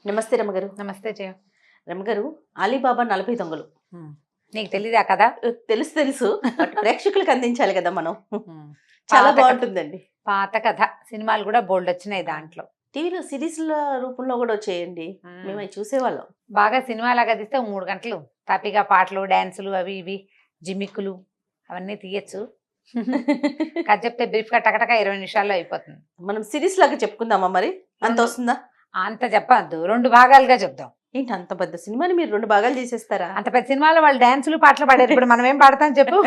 నమస్తే రమగారు. నమస్తే జయ. రమగారు, అలీబాబా 40 దొంగలు నీకు తెలీదా కదా? తెలుసు తెలుసు. బట్ ప్రేక్షకులకు అందించాలి కదా మనం. చాలా బాగుంటుందండి. పాత కథ. సినిమాలు కూడా బోల్డ్ వచ్చినాయి దాంట్లో. టీవీలో సిరీస్ల రూపంలో కూడా వచ్చేయండి, మేము అవి చూసేవాళ్ళం. బాగా సినిమా లాగా తీస్తే 3 గంటలు తాపిగా పాటలు డాన్సులు అవి ఇవి జిమ్మిక్కులు అవన్నీ తీయచ్చు. కథ చెప్తే బ్రీఫ్ గా టకటక 20 నిమిషాల్లో అయిపోతుంది. మనం సిరీస్ లాగా చెప్పుకుందామా మరి? అంత వస్తుందా? అంత చెప్పద్దు, 2 భాగాలుగా చెప్దాం. ఏంటి అంత పెద్ద సినిమాని మీరు 2 భాగాలు చేసేస్తారా? అంత పెద్ద సినిమాలో వాళ్ళు డాన్సులు పాటలు పాడారు, ఇప్పుడు మనం ఏం పాడతాం చెప్పు.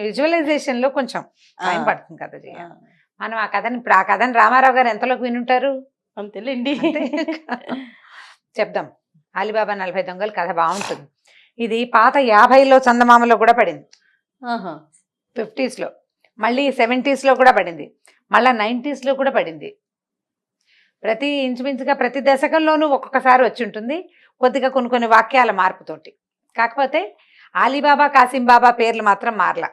విజువలైజేషన్ లో కొంచెం టైం పడుతుంది కదా జయ. మనం ఆ కథని ఇప్పుడు ఆ కథని రామారావు గారు ఎంతలోకి వినుంటారు అంతేలేండి. చెప్దాం. అలీబాబా 40 దొంగలు కథ బాగుంటుంది. ఇది పాత 50లో చందమామలో కూడా పడింది, 50s లో, మళ్ళీ 70s లో కూడా పడింది, మళ్ళీ 90s లో కూడా పడింది. ఇంచుమించుగా ప్రతి దశకంలోనూ ఒక్కొక్కసారి వచ్చి ఉంటుంది, కొద్దిగా కొన్ని వాక్యాల మార్పుతోటి. కాకపోతే అలీబాబా కాసిం బాబా పేర్లు మాత్రం మారలా,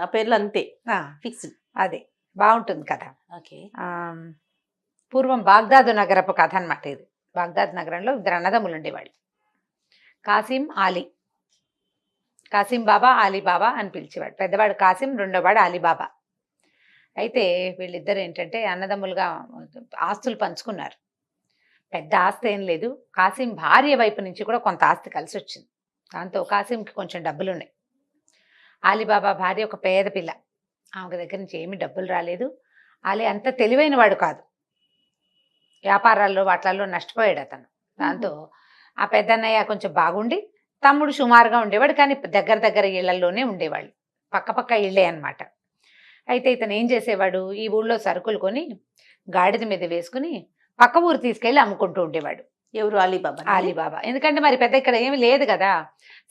ఆ పేర్లు అంతే ఫిక్స్డ్. అది బాగుంటుంది కథ. ఓకే. పూర్వం బాగ్దాదు నగరపు కథ అనమాట ఇది. బాగ్దాద్ నగరంలో 2 అన్నదమ్ములు ఉండేవాళ్ళు, కాసిం ఆలీ. కాసిం బాబా అలీబాబా అని పిలిచేవాడు. పెద్దవాడు కాసిం, రెండోవాడు అలీబాబా. అయితే వీళ్ళిద్దరు ఏంటంటే అన్నదమ్ములుగా ఆస్తులు పంచుకున్నారు. పెద్ద ఆస్తి ఏం లేదు, కాసిం భార్య వైపు నుంచి కూడా కొంత ఆస్తి కలిసి వచ్చింది. దాంతో కాసింకి కొంచెం డబ్బులు ఉన్నాయి. అలీబాబా భార్య ఒక పేద పిల్ల, ఆమె దగ్గర నుంచి ఏమీ డబ్బులు రాలేదు. అలీ అంత తెలివైన వాడు కాదు, వ్యాపారాల్లో వాటిల్లో నష్టపోయాడు అతను. దాంతో ఆ పెద్దన్నయ్య కొంచెం బాగుండి, తమ్ముడు సుమారుగా ఉండేవాడు, కానీ దగ్గర ఇళ్లలోనే ఉండేవాళ్ళు, పక్క ఇళ్ళే అన్నమాట. అయితే ఇతను ఏం చేసేవాడు, ఈ ఊళ్ళో సరుకులు కొని గాడిద మీద వేసుకుని పక్క ఊరు తీసుకెళ్ళి అమ్ముకుంటూ ఉండేవాడు. ఎవరు? అలీబాబా. అలీబాబా. ఎందుకంటే మరి పెద్ద ఇక్కడ ఏమి లేదు కదా,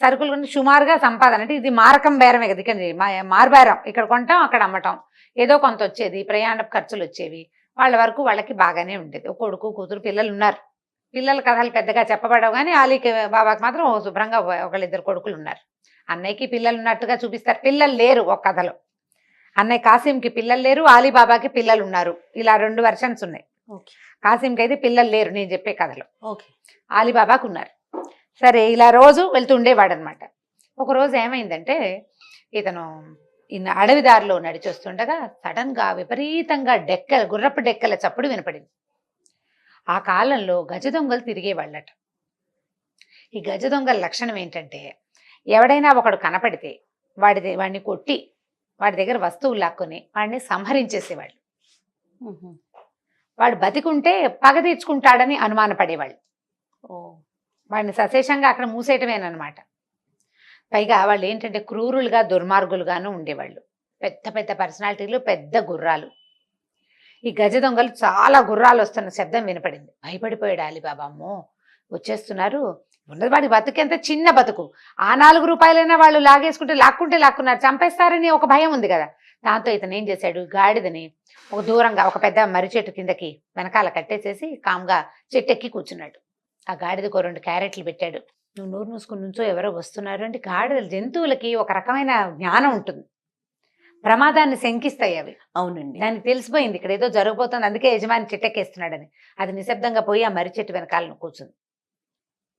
సరుకులు కొని సుమారుగా సంపాదన. అంటే ఇది మారకం బేరమే కదా, ఇక్కడ మారుబేరం, ఇక్కడ కొంటాం అక్కడ అమ్మటం, ఏదో కొంత వచ్చేది, ప్రయాణ ఖర్చులు వచ్చేవి. వాళ్ళ వరకు వాళ్ళకి బాగానే ఉండేది. ఒక కొడుకు కూతురు పిల్లలు ఉన్నారు. పిల్లల కథలు పెద్దగా చెప్పబడవు, కానీ అలీకి బాబాకి మాత్రం శుభ్రంగా 1-2 కొడుకులు ఉన్నారు. అన్నయ్యకి పిల్లలు ఉన్నట్టుగా చూపిస్తారు, పిల్లలు లేరు ఒక కథలో. అన్నయ్య కాసింకి పిల్లలు లేరు, అలీబాబాకి పిల్లలు ఉన్నారు. ఇలా 2 వెర్షన్స్ ఉన్నాయి. కాసింకి అయితే పిల్లలు లేరు నేను చెప్పే కథలో, అలీబాబాకు ఉన్నారు. సరే, ఇలా రోజు వెళ్తూ ఉండేవాడు అనమాట. ఒకరోజు ఏమైందంటే, ఇతను అడవి దారిలో నడిచొస్తుండగా సడన్ గా విపరీతంగా గుర్రపు డెక్కల చప్పుడు వినపడింది. ఆ కాలంలో గజ దొంగలు తిరిగేవాళ్ళట. ఈ గజ దొంగల లక్షణం ఏంటంటే, ఎవడైనా ఒకడు కనపడితే వాడిని కొట్టి వాడి దగ్గర వస్తువులు లాక్కొని వాడిని సంహరించేసేవాళ్ళు. వాడు బతికుంటే పగ తీర్చుకుంటాడని అనుమానపడేవాళ్ళు. వాడిని సశేషంగా అక్కడ మూసేయటమేనమాట. పైగా వాళ్ళు ఏంటంటే క్రూరులుగా దుర్మార్గులుగాను ఉండేవాళ్ళు. పెద్ద పర్సనాలిటీలు, పెద్ద గుర్రాలు. ఈ గజ దొంగలు చాలా గుర్రాలు వస్తున్న శబ్దం వినపడింది. భయపడిపోయాడు అలీబాబా. అమ్మో వచ్చేస్తున్నారు, ఉన్నది వాడి బతుకెంత చిన్న బతుకు, ఆ 4 రూపాయలైనా వాళ్ళు లాక్కున్నారు, చంపేస్తారని ఒక భయం ఉంది కదా. దాంతో ఇతను ఏం చేశాడు, గాడిదని ఒక దూరంగా ఒక పెద్ద మర్రి చెట్టు కిందకి వెనకాల కట్టేసేసి కామ్గా చెట్టెక్కి కూర్చున్నాడు. ఆ గాడిదకు 2 క్యారెట్లు పెట్టాడు. నువ్వు నోరు మూసుకుని నుంచో, ఎవరో వస్తున్నారు అంటే. గాడిదలు జంతువులకి ఒక రకమైన జ్ఞానం ఉంటుంది, ప్రమాదాన్ని శంకిస్తాయి అవి. అవునండి, దానికి తెలిసిపోయింది ఇక్కడ ఏదో జరగబోతుంది, అందుకే యజమాని చెట్టెక్కేస్తున్నాడని. అది నిశ్శబ్దంగా పోయి ఆ మర్రి చెట్టు వెనకాలను కూర్చుంది,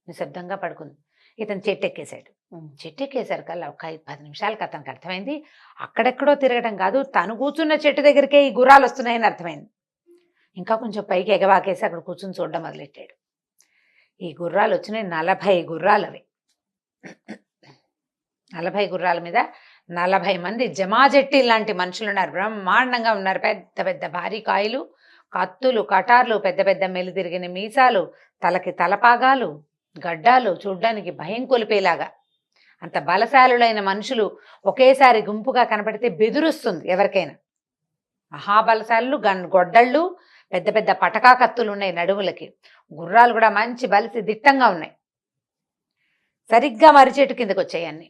నిశ్శబ్దంగా పడుకుంది. ఇతను చెట్టెక్కేశాడు. చెట్టెక్కేశారు కల్లా ఒక 10 నిమిషాలకు అతనికి అర్థమైంది, అక్కడెక్కడో తిరగడం కాదు, తను కూర్చున్న చెట్టు దగ్గరికే ఈ గుర్రాలు వస్తున్నాయని అర్థమైంది. ఇంకా కొంచెం పైకి ఎగవాకేసి అక్కడ కూర్చుని చూడడం మొదలెట్టాడు. ఈ గుర్రాలు వచ్చినాయి, 40 గుర్రాలు. అవి 40 గుర్రాల మీద 40 మంది జమాజెట్టి లాంటి మనుషులు ఉన్నారు. బ్రహ్మాండంగా ఉన్నారు. పెద్ద భారీ కాయలు, కత్తులు, కటార్లు, పెద్ద మెలితిరిగిన మీసాలు, తలకి తలపాగాలు, గడ్డాలు, చూడ్డానికి భయం కొలిపేలాగా. అంత బలశాలులైన మనుషులు ఒకేసారి గుంపుగా కనపడితే బెదురుస్తుంది ఎవరికైనా. మహాబలశాలు, గొడ్డళ్ళు, పెద్ద పటకా కత్తులు ఉన్నాయి నడుములకి. గుర్రాలు కూడా మంచి బలిసి దిట్టంగా ఉన్నాయి. సరిగ్గా మర్రి చెట్టు కిందకు వచ్చాయి అన్ని.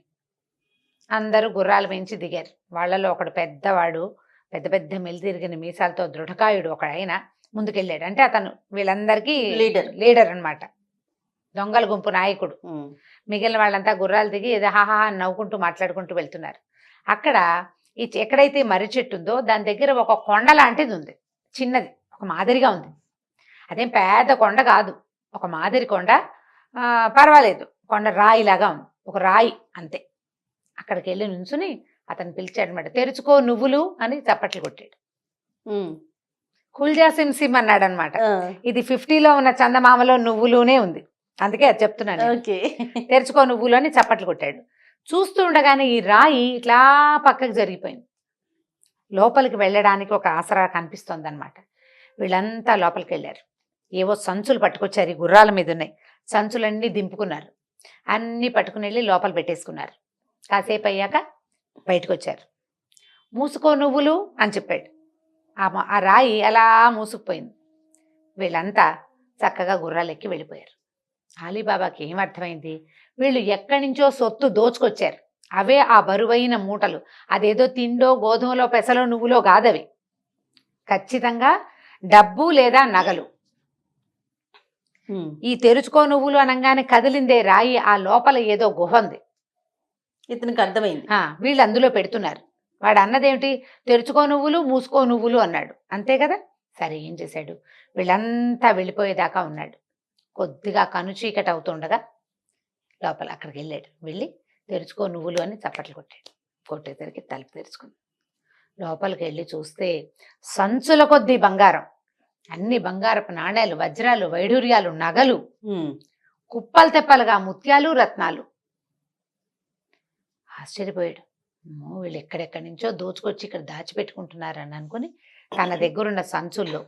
అందరూ గుర్రాలు పెంచి దిగారు. వాళ్ళలో ఒకడు పెద్దవాడు, పెద్ద మెలితిరిగిన మీసాలతో దృఢకాయుడు ఒక ఆయన ముందుకెళ్ళాడు. అంటే అతను వీళ్ళందరికీ లీడర్ అన్నమాట, దొంగల గుంపు నాయకుడు. మిగిలిన వాళ్ళంతా గుర్రాలు దిగి ఏదో హాహా నవ్వుకుంటూ మాట్లాడుకుంటూ వెళ్తున్నారు. అక్కడ ఎక్కడైతే మర్రి చెట్టు ఉందో దాని దగ్గర ఒక కొండ లాంటిది ఉంది, చిన్నది, ఒక మాదిరిగా ఉంది. అదేం పెద్ద కొండ కాదు, ఒక మాదిరి కొండ. పర్వాలేదు, కొండ రాయిలాగా ఉంది, ఒక రాయి అంతే. అక్కడికి వెళ్ళి నుంచుని అతను పిలిచాడు అనమాట. తెరుచుకో నువ్వులు అని చప్పట్లు కొట్టాడు. కుల్జా సిమ్ సిమ్ అన్నాడు అనమాట. ఇది 50లో ఉన్న చందమామలో నువ్వులునే ఉంది, అందుకే అది చెప్తున్నాను. తెరుచుకో నువ్వులు అని చప్పట్లు కొట్టాడు. చూస్తూ ఉండగానే ఈ రాయి ఇట్లా పక్కకు జరిగిపోయింది. లోపలికి వెళ్ళడానికి ఒక ఆసరా కనిపిస్తోంది అనమాట. వీళ్ళంతా లోపలికి వెళ్ళారు. ఏవో సంచులు పట్టుకొచ్చారు, ఈ గుర్రాల మీద ఉన్నాయి సంచులన్నీ దింపుకున్నారు. అన్నీ పట్టుకుని వెళ్ళి లోపల పెట్టేసుకున్నారు. కాసేపు అయ్యాక బయటకు వచ్చారు. మూసుకో నువ్వులు అని చెప్పాడు. ఆ రాయి అలా మూసుకుపోయింది. వీళ్ళంతా చక్కగా గుర్రాలు ఎక్కి వెళ్ళిపోయారు. అలీబాబాకి ఏమర్థమైంది, వీళ్ళు ఎక్కడి నుంచో సొత్తు దోచుకొచ్చారు, అవే ఆ బరువైన మూటలు. అదేదో తిండో గోధుమలో పెసలో నువ్వులో కాదవి, ఖచ్చితంగా డబ్బు లేదా నగలు. ఈ తెరుచుకో నువ్వులు అనగానే కదిలిందే రాయి, ఆ లోపల ఏదో గుహ ఉంది. ఇతనికి అర్థమైంది. వీళ్ళు అందులో పెడుతున్నారు. వాడు అన్నదేమిటి, తెరుచుకో నువ్వులు మూసుకో నువ్వులు అన్నాడు, అంతే కదా. సరే ఏం చేశాడు, వీళ్ళంతా వెళ్ళిపోయేదాకా ఉన్నాడు. కొద్దిగా కనుచీకటి అవుతుండగా లోపల అక్కడికి వెళ్ళాడు. వెళ్ళి తెరుచుకో నువ్వులు అని చప్పట్లు కొట్టాడు. కొట్టేసరికి తలుపు తెరుచుకుంది. లోపలికి వెళ్ళి చూస్తే సంచుల కొద్దీ బంగారం, అన్ని బంగారపు నాణేలు, వజ్రాలు, వైఢూర్యాలు, నగలు, కుప్పలు తెప్పలుగా ముత్యాలు, రత్నాలు. ఆశ్చర్యపోయాడు. వీళ్ళు ఎక్కడెక్కడి నుంచో దోచుకొచ్చి ఇక్కడ దాచిపెట్టుకుంటున్నారని అనుకుని తన దగ్గరున్న సంచుల్లో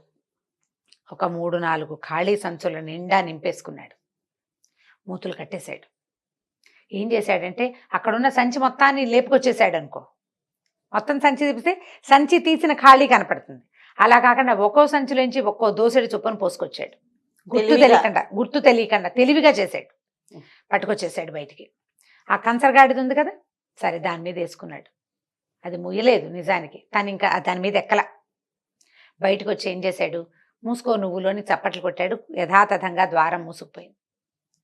ఒక 3-4 ఖాళీ సంచుల నిండా నింపేసుకున్నాడు. మూతులు కట్టేశాడు. ఏం చేశాడంటే అక్కడున్న సంచి మొత్తాన్ని లేపుకొచ్చేసాడు అనుకో. మొత్తం సంచి తీపిస్తే సంచి తీసిన ఖాళీ కనపడుతుంది. అలా కాకుండా ఒక్కో సంచిలోంచి ఒక్కో దోసెడు చొప్పున పోసుకొచ్చాడు. గుర్తు తెలియకుండా తెలివిగా చేశాడు. పట్టుకొచ్చేసాడు బయటికి. ఆ కంచరగాడిది ఉంది కదా, సరే దాని మీద వేసుకున్నాడు. అది ముయ్యలేదు నిజానికి, తను ఇంకా దాని మీద ఎక్కల. బయటకు వచ్చి ఏం చేశాడు, మూసుకో నువ్వులు అని చప్పట్లు కొట్టాడు. యథాతథంగా ద్వారం మూసుకుపోయింది.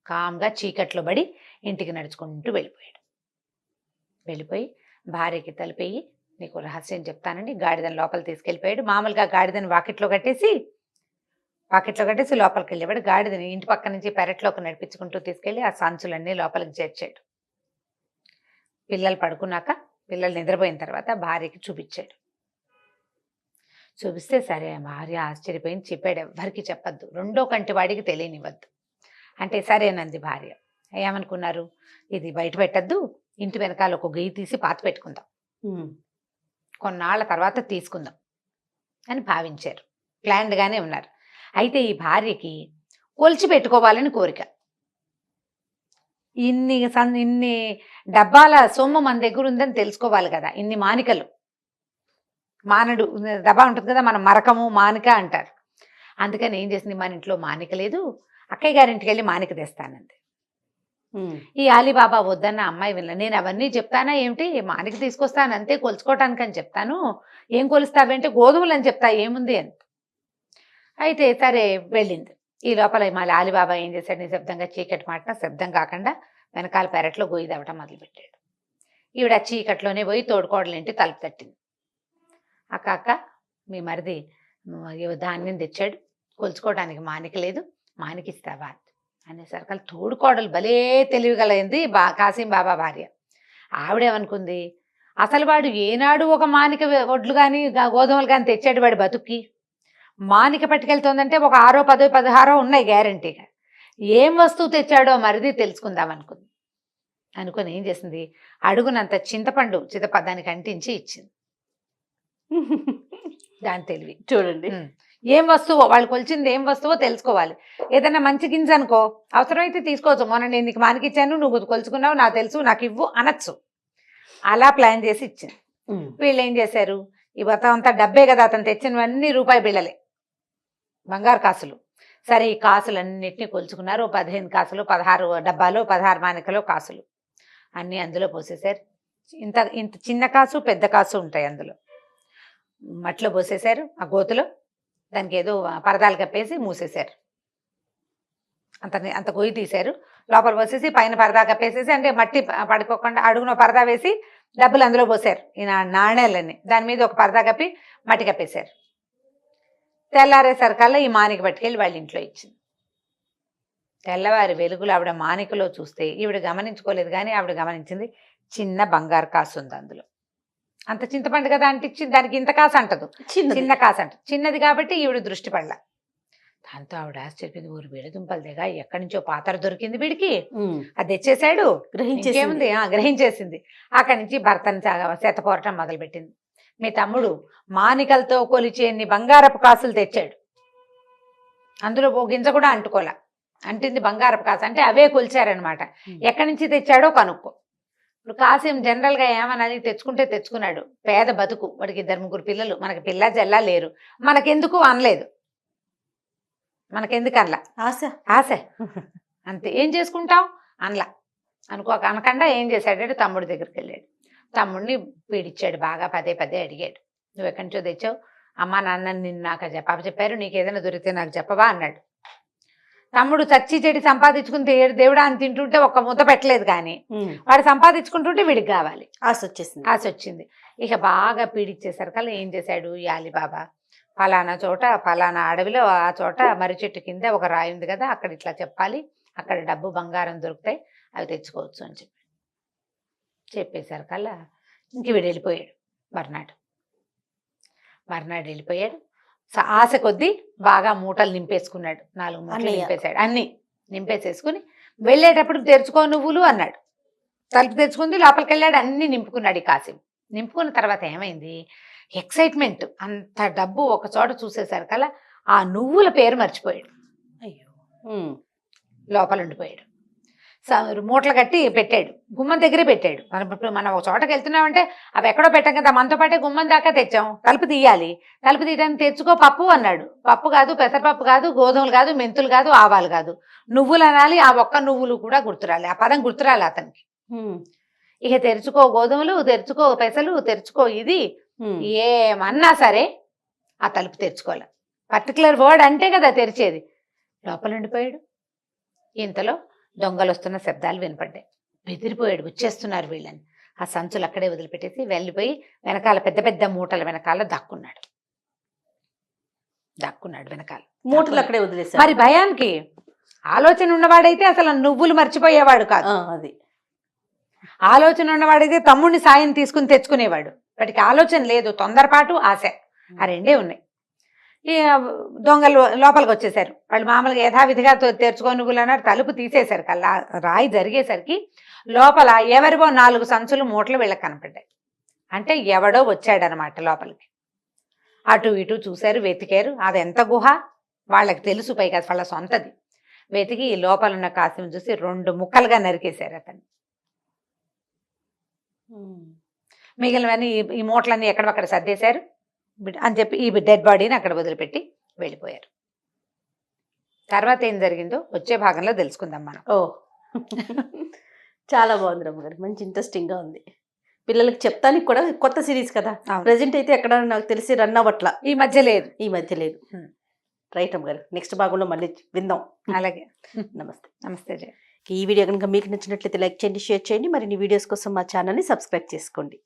కామ్గా చీకట్లో పడి ఇంటికి నడుచుకుంటూ వెళ్ళిపోయాడు. వెళ్ళిపోయి భార్యకి తలిపేయి, నీకు రహస్యం చెప్తానని గాడిదని లోపల తీసుకెళ్ళిపోయాడు. మామూలుగా గాడిదని వాకిట్లో కట్టేసి లోపలికి వెళ్ళేవాడు. గాడిదని ఇంటి పక్క నుంచి పెరట్లోకి నడిపించుకుంటూ తీసుకెళ్ళి ఆ సంచులన్నీ లోపలికి చేర్చాడు. పిల్లలు పడుకున్నాక, పిల్లలు నిద్రపోయిన తర్వాత భార్యకి చూపించాడు. చూపిస్తే సరే భార్య ఆశ్చర్యపోయింది. చెప్పాడు, ఎవ్వరికి చెప్పద్దు, రెండో కంటి వాడికి తెలియనివ్వద్దు అంటే సరేనంది భార్య. ఏమనుకున్నారు, ఇది బయట పెట్టద్దు, ఇంటి వెనకాల ఒక గొయ్యి తీసి పాత పెట్టుకుందాం, కొన్నాళ్ళ తర్వాత తీసుకుందాం అని భావించారు. ప్లాన్డ్గానే ఉన్నారు. అయితే ఈ భార్యకి కొలిచి పెట్టుకోవాలని కోరిక. ఇన్ని డబ్బాల సొమ్ము మన దగ్గర ఉందని తెలుసుకోవాలి కదా, ఇన్ని మానికలు. మానడు డబ్బా ఉంటుంది కదా, మనం మరకము మానిక అంటారు. అందుకని ఏం చేసింది, మన ఇంట్లో మానిక లేదు, అక్కయ్య గారింటికి వెళ్ళి మానిక తెస్తానంది. ఈ అలీబాబా వద్దన్న అమ్మాయి వినలే. నేను అవన్నీ చెప్తానా ఏమిటి, మానిక తీసుకొస్తాను అంతే, కొలుచుకోవటానికి అని చెప్తాను, ఏం కొలుస్తావేంటే గోధుమలు అని చెప్తా, ఏముంది అని. అయితే సరే వెళ్ళింది. ఈ లోపల మళ్ళీ అలీబాబా ఏం చేశాడు, నిశ్శబ్దంగా చీకటి మాట శబ్దం కాకుండా వెనకాల పెరట్లో గొయ్యి తవ్వటం మొదలుపెట్టాడు. ఈవిడ చీకట్లోనే పోయి తోడుకోడలేంటి తలుపు తట్టింది. అక్క మీ మరిది ధాన్యం తెచ్చాడు, కొలుచుకోవడానికి మానిక లేదు, మానికిస్తావా అనేసరికి తోడుకోడలు భలే తెలివిగలైంది కాసిం బాబా భార్య. ఆవిడేమనుకుంది, అసలు వాడు ఏనాడు ఒక మానిక వడ్లు కానీ గోధుమలు కానీ తెచ్చాడు వాడి బతుక్కి, మానిక పట్టుకెళ్తుందంటే ఒక 6, 10, 16 ఉన్నాయి గ్యారంటీగా. ఏం వస్తువు తెచ్చాడో మరిది తెలుసుకుందాం అనుకుని ఏం చేసింది, అడుగునంత చింతపండు దానికి అంటించి ఇచ్చింది. దాని తెలివి చూడండి. ఏం వస్తువో, వాళ్ళు కొలిచింది ఏం వస్తువో తెలుసుకోవాలి. ఏదైనా మంచి గింజ అనుకో, అవసరమైతే తీసుకోవచ్చు, మొన్న నేను నీకు మానికిచ్చాను, నువ్వు కొలుచుకున్నావు, నాకు తెలుసు, నాకు ఇవ్వు అనొచ్చు. అలా ప్లాన్ చేసి ఇచ్చింది. వీళ్ళు ఏం చేశారు, ఈ మొత్తం అంతా డబ్బే కదా, అతను తెచ్చినవన్నీ రూపాయి బిళ్ళలే, బంగారు కాసులు. సరే ఈ కాసులన్నింటినీ కొలుచుకున్నారు. 15 కాసులు, 16 డబ్బాలు, 16 మానికలు కాసులు అన్నీ అందులో పోసేశారు. ఇంత చిన్న కాసు పెద్ద కాసు ఉంటాయి అందులో. మట్టిలో పోసేశారు, ఆ గోతులో దానికి ఏదో పరదాలు కప్పేసి మూసేశారు. అంత గొయ్యి తీశారు, లోపల పోసేసి పైన పరదా కప్పేసేసి, అంటే మట్టి పడుకోకుండా అడుగున పరదా వేసి డబ్బులు అందులో పోసారు, ఈ నాణేలన్నీ. దాని మీద ఒక పరదా కప్పి మట్టి కప్పేశారు. తెల్లారేసరికల్లా ఈ మానిక పట్టుకెళ్ళి వాళ్ళ ఇంట్లో ఇచ్చింది. తెల్లవారి వెలుగులు ఆవిడ మానికలో చూస్తే ఈవిడ గమనించుకోలేదు, కానీ ఆవిడ గమనించింది చిన్న బంగారు కాసు ఉంది అందులో. అంత చింతపండు కదా అంటించింది, దానికి ఇంత కాసు అంటదు, చిన్న కాసు అంటదు. చిన్నది కాబట్టి ఈవిడ దృష్టి పడల. దాంతో ఆవిడ ఆశ్చర్యపోయింది, ఊరు వీడ దుంపలు దిగా ఎక్కడి నుంచో పాత్ర దొరికింది వీడికి, అది తెచ్చేసాడు, గ్రహించేసింది. గ్రహించేసింది. అక్కడి నుంచి భర్తను శతపోరటం మొదలుపెట్టింది. మీ తమ్ముడు మానికలతో కొలిచేన్ని బంగారపు కాసులు తెచ్చాడు, అందులో ఓ గింజ కూడా అంటుకోలే, అంటింది బంగారపు కాసు, అంటే అవే కొలిచారనమాట. ఎక్కడి నుంచి తెచ్చాడో కనుక్కో. ఇప్పుడు కాసిం జనరల్ గా ఏమన్నది, తెచ్చుకుంటే తెచ్చుకున్నాడు, పేద బతుకు, వాడికి 2-3 పిల్లలు, మనకి పిల్ల జల్లా లేరు, మనకెందుకు అనలేదు, మనకెందుకు అనలా, ఆశ అంతే, ఏం చేసుకుంటాం అనలా. అనకుండా ఏం చేశాడంటే తమ్ముడి దగ్గరికి వెళ్ళాడు, తమ్ముడిని పీడిచ్చాడు బాగా, పదే అడిగాడు, నువ్వు ఎక్కడి నుంచో తెచ్చావు, అమ్మా నాన్న నిన్ను నాకు చెప్పారు, నీకు ఏదైనా దొరికితే నాకు చెప్పవా అన్నాడు. తమ్ముడు చచ్చి చెడి సంపాదించుకుని దేవుడా అని తింటుంటే ఒక్క ముద్ద పెట్టలేదు, కానీ వాడు సంపాదించుకుంటుంటే వీడికి కావాలి, ఆశ వచ్చింది. ఇక బాగా పీడిచ్చేసరికల్లా ఏం చేశాడు ఈ అలీబాబా, ఫలానా చోట ఫలానా అడవిలో ఆ చోట మర్రి చెట్టు కింద ఒక రాయి ఉంది కదా, అక్కడ ఇట్లా చెప్పాలి, అక్కడ డబ్బు బంగారం దొరుకుతాయి, అవి తెచ్చుకోవచ్చు అని చెప్పేసరికల్లా ఇంక వీడు వెళ్ళిపోయాడు. మర్నాడు వెళ్ళిపోయాడు. ఆశ కొద్దీ బాగా మూటలు నింపేసుకున్నాడు, 4 మూటలు నింపేశాడు, అన్ని నింపేసేసుకుని వెళ్ళేటప్పుడు తెరుచుకో నువ్వులు అన్నాడు. తలుపు తెచ్చుకుంది, లోపలికి వెళ్ళాడు, అన్ని నింపుకున్నాడు ఈ కాసిం. నింపుకున్న తర్వాత ఏమైంది, ఎక్సైట్మెంట్, అంత డబ్బు ఒక చోట చూసేసరికల్లా ఆ నువ్వుల పేరు మర్చిపోయాడు. అయ్యో, లోపల ఉండిపోయాడు. మూటలు కట్టి పెట్టాడు, గుమ్మం దగ్గరే పెట్టాడు. మనం ఒక చోటకి వెళ్తున్నామంటే అవి ఎక్కడో పెట్టాం కదా, మనతో పాటే గుమ్మం దాకా తెచ్చాం, తలుపు తీయాలి, తలుపు తీయడానికి తెచ్చుకో పప్పు అన్నాడు. పప్పు కాదు, పెసరపప్పు కాదు, గోధుమలు కాదు, మెంతులు కాదు, ఆవాలు కాదు, నువ్వులు అనాలి. ఆ ఒక్క నువ్వులు కూడా గుర్తురాలి, ఆ పదం గుర్తురాలి అతనికి. ఇక తెరుచుకో గోధుమలు, తెరుచుకో పెసలు, తెరుచుకో ఇది, ఏమన్నా సరే ఆ తలుపు తెరుచుకోవాలి. పర్టికులర్ వర్డ్ అంటే కదా తెరిచేది. లోపల ఉండిపోయాడు. ఇంతలో దొంగలు వస్తున్న శబ్దాలు వినపడ్డాయి. బెదిరిపోయాడు, వచ్చేస్తున్నారు వీళ్ళని. ఆ సంచులు అక్కడే వదిలిపెట్టేసి వెళ్ళిపోయి వెనకాల పెద్ద మూటల వెనకాల దాక్కున్నాడు వెనకాల మూటలు అక్కడే వదిలేసాడు. మరి భయానికి ఆలోచన ఉన్నవాడైతే అసలు నువ్వులు మర్చిపోయేవాడు కాదు, అది ఆలోచన ఉన్నవాడైతే తమ్ముడిని సాయం తీసుకుని తెచ్చుకునేవాడు. వాడికి ఆలోచన లేదు, తొందరపాటు, ఆశ, ఆ రెండే ఉన్నాయి. ఈ దొంగలు లోపలికి వచ్చేసారు. వాళ్ళు మామూలుగా యథావిధిగా తెరుచుకో నువ్వులు అన్నారు. తలుపు తీసేశారు కల్లా రాయి జరిగేసరికి లోపల ఎవరివో 4 సంచులు మూటలు వీళ్ళకి కనపడ్డాయి. అంటే ఎవడో వచ్చాడనమాట లోపలికి. అటు ఇటు చూశారు, వెతికారు. అది ఎంత గుహ వాళ్ళకి తెలుసు, పైగా వాళ్ళ సొంతది. వెతికి ఈ లోపల ఉన్న కాసిం చూసి 2 ముక్కలుగా నరికేశారు అతన్ని. మిగిలినవన్నీ ఈ మూటలన్నీ ఎక్కడక్కడ సర్దేశారు అని చెప్పి ఈ డెడ్ బాడీని అక్కడ వదిలిపెట్టి వెళ్ళిపోయారు. తర్వాత ఏం జరిగిందో వచ్చే భాగంలో తెలుసుకుందాం మనం. చాలా బాగుంది రమ్మగారు, మంచి ఇంట్రెస్టింగ్ గా ఉంది. పిల్లలకి చెప్తానికి కూడా కొత్త సిరీస్ కదా, ప్రెజెంట్ అయితే ఎక్కడ నాకు తెలిసి రన్ అవ్వట్లా, ఈ మధ్య లేదు. రైట్ అమ్మగారు, నెక్స్ట్ భాగంలో మళ్ళీ విందాం. అలాగే, నమస్తే జయ. ఈ వీడియో కనుక మీకు నచ్చినట్లయితే లైక్ చేయండి, షేర్ చేయండి. మరిన్ని వీడియోస్ కోసం మా ఛానల్ని సబ్స్క్రైబ్ చేసుకోండి.